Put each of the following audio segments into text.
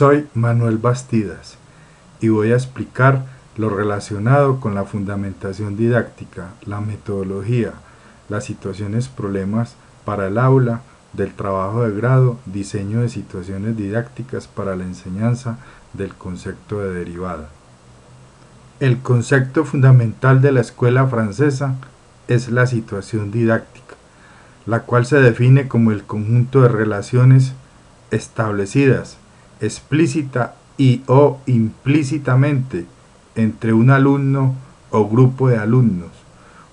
Soy Manuel Bastidas y voy a explicar lo relacionado con la fundamentación didáctica, la metodología, las situaciones problemas para el aula, del trabajo de grado, diseño de situaciones didácticas para la enseñanza del concepto de derivada. El concepto fundamental de la escuela francesa es la situación didáctica, la cual se define como el conjunto de relaciones establecidas explícita y o implícitamente entre un alumno o grupo de alumnos,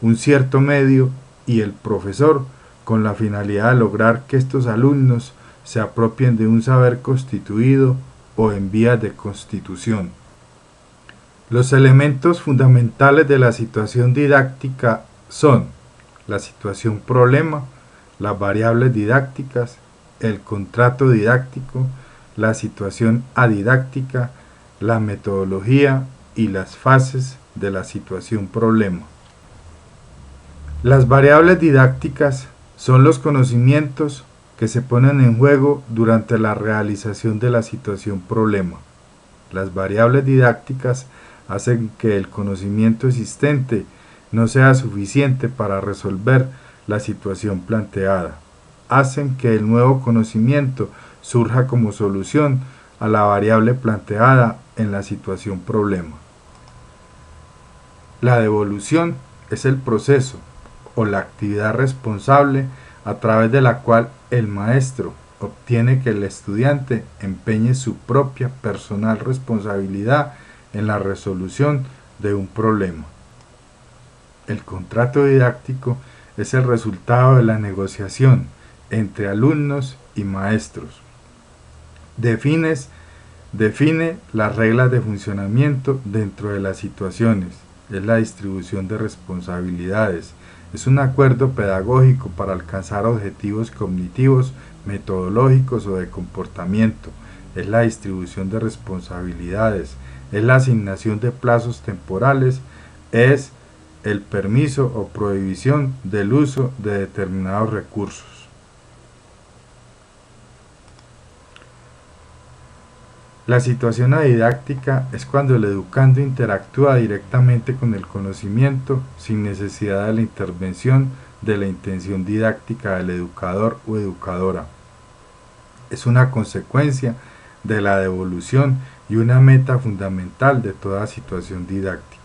un cierto medio y el profesor, con la finalidad de lograr que estos alumnos se apropien de un saber constituido o en vías de constitución. Los elementos fundamentales de la situación didáctica son la situación problema, las variables didácticas, el contrato didáctico, la situación adidáctica, la metodología y las fases de la situación problema. Las variables didácticas son los conocimientos que se ponen en juego durante la realización de la situación problema. Las variables didácticas hacen que el conocimiento existente no sea suficiente para resolver la situación planteada. Hacen que el nuevo conocimiento surja como solución a la variable planteada en la situación problema. La devolución es el proceso o la actividad responsable a través de la cual el maestro obtiene que el estudiante empeñe su propia personal responsabilidad en la resolución de un problema. El contrato didáctico es el resultado de la negociación entre alumnos y maestros. Define las reglas de funcionamiento dentro de las situaciones, es la distribución de responsabilidades, es un acuerdo pedagógico para alcanzar objetivos cognitivos, metodológicos o de comportamiento, es la distribución de responsabilidades, es la asignación de plazos temporales, es el permiso o prohibición del uso de determinados recursos. La situación adidáctica es cuando el educando interactúa directamente con el conocimiento sin necesidad de la intervención de la intención didáctica del educador o educadora. Es una consecuencia de la devolución y una meta fundamental de toda situación didáctica.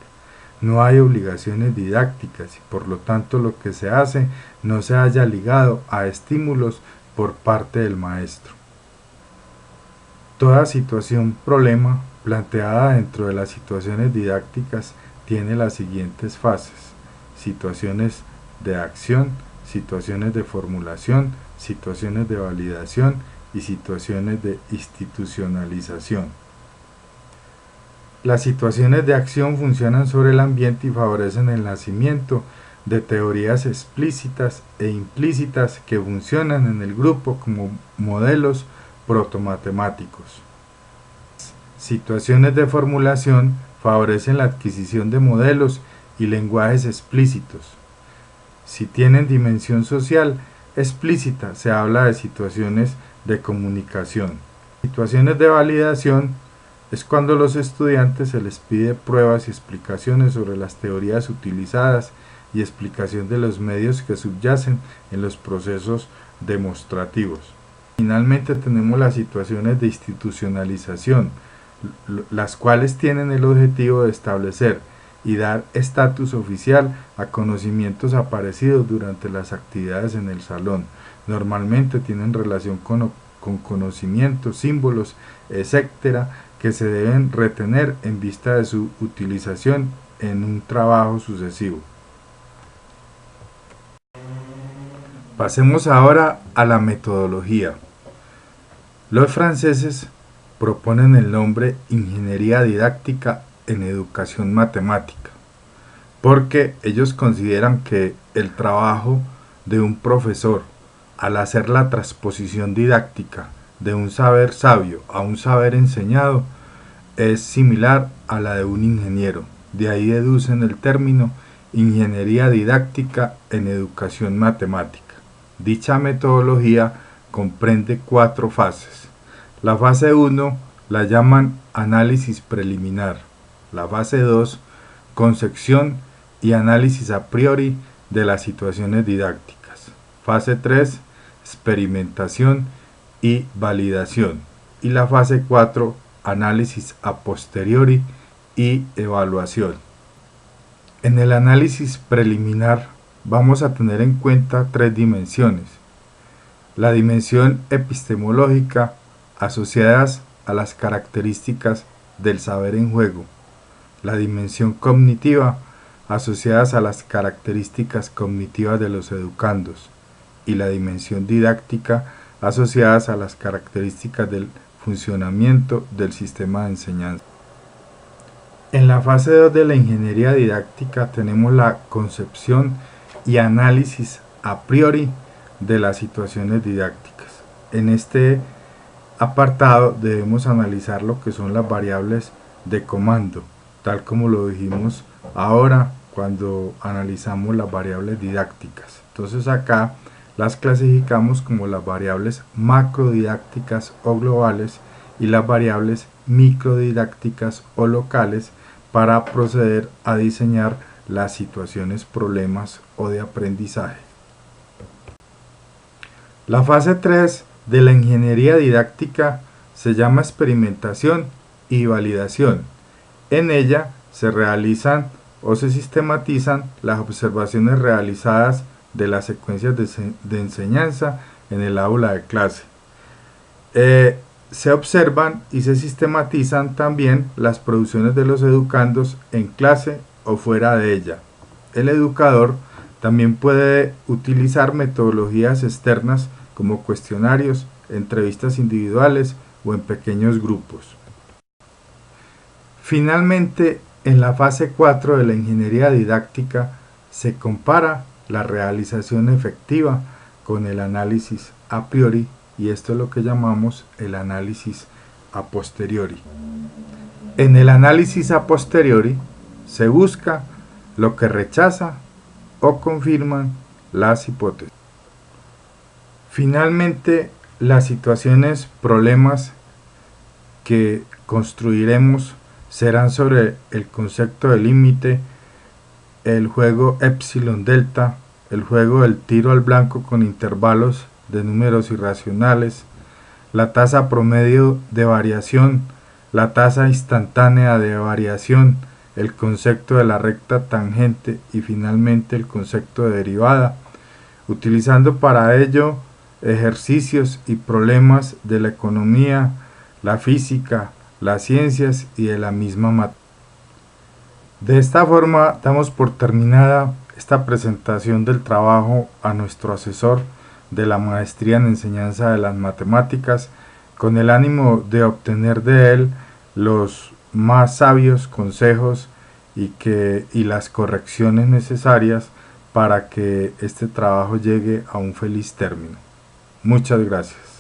No hay obligaciones didácticas y por lo tanto lo que se hace no se halla ligado a estímulos por parte del maestro. Toda situación problema planteada dentro de las situaciones didácticas tiene las siguientes fases: situaciones de acción, situaciones de formulación, situaciones de validación y situaciones de institucionalización. Las situaciones de acción funcionan sobre el ambiente y favorecen el nacimiento de teorías explícitas e implícitas que funcionan en el grupo como modelos protomatemáticos. Situaciones de formulación favorecen la adquisición de modelos y lenguajes explícitos. Si tienen dimensión social explícita, se habla de situaciones de comunicación. Situaciones de validación es cuando a los estudiantes se les pide pruebas y explicaciones sobre las teorías utilizadas y explicación de los medios que subyacen en los procesos demostrativos. Finalmente tenemos las situaciones de institucionalización, las cuales tienen el objetivo de establecer y dar estatus oficial a conocimientos aparecidos durante las actividades en el salón. Normalmente tienen relación con conocimientos, símbolos, etc., que se deben retener en vista de su utilización en un trabajo sucesivo. Pasemos ahora a la metodología. Los franceses proponen el nombre Ingeniería Didáctica en Educación Matemática, porque ellos consideran que el trabajo de un profesor al hacer la transposición didáctica de un saber sabio a un saber enseñado es similar a la de un ingeniero. De ahí deducen el término Ingeniería Didáctica en Educación Matemática. Dicha metodología comprende 4 fases. La fase 1 la llaman análisis preliminar. La fase 2, concepción y análisis a priori de las situaciones didácticas. Fase 3, experimentación y validación. Y la fase 4, análisis a posteriori y evaluación. En el análisis preliminar vamos a tener en cuenta 3 dimensiones. La dimensión epistemológica, asociadas a las características del saber en juego. La dimensión cognitiva, asociadas a las características cognitivas de los educandos. Y la dimensión didáctica, asociadas a las características del funcionamiento del sistema de enseñanza. En la fase 2 de la ingeniería didáctica tenemos la concepción y análisis a priori de las situaciones didácticas. En este apartado debemos analizar lo que son las variables de comando, tal como lo dijimos ahora cuando analizamos las variables didácticas. Entonces acá las clasificamos como las variables macrodidácticas o globales y las variables microdidácticas o locales para proceder a diseñar las situaciones, problemas o de aprendizaje. La fase 3 de la ingeniería didáctica se llama experimentación y validación. En ella se realizan o se sistematizan las observaciones realizadas de las secuencias de enseñanza en el aula de clase. Se observan y se sistematizan también las producciones de los educandos en clase o fuera de ella. El educador también puede utilizar metodologías externas como cuestionarios, entrevistas individuales o en pequeños grupos. Finalmente, en la fase 4 de la ingeniería didáctica se compara la realización efectiva con el análisis a priori, y esto es lo que llamamos el análisis a posteriori. En el análisis a posteriori se busca lo que rechaza o confirman las hipótesis. Finalmente, las situaciones, problemas que construiremos serán sobre el concepto de límite, el juego epsilon delta, el juego del tiro al blanco con intervalos de números irracionales, la tasa promedio de variación, la tasa instantánea de variación, el concepto de la recta tangente y finalmente el concepto de derivada, utilizando para ello ejercicios y problemas de la economía, la física, las ciencias y de la misma materia. De esta forma damos por terminada esta presentación del trabajo a nuestro asesor de la maestría en enseñanza de las matemáticas, con el ánimo de obtener de él los más sabios consejos y las correcciones necesarias para que este trabajo llegue a un feliz término. Muchas gracias.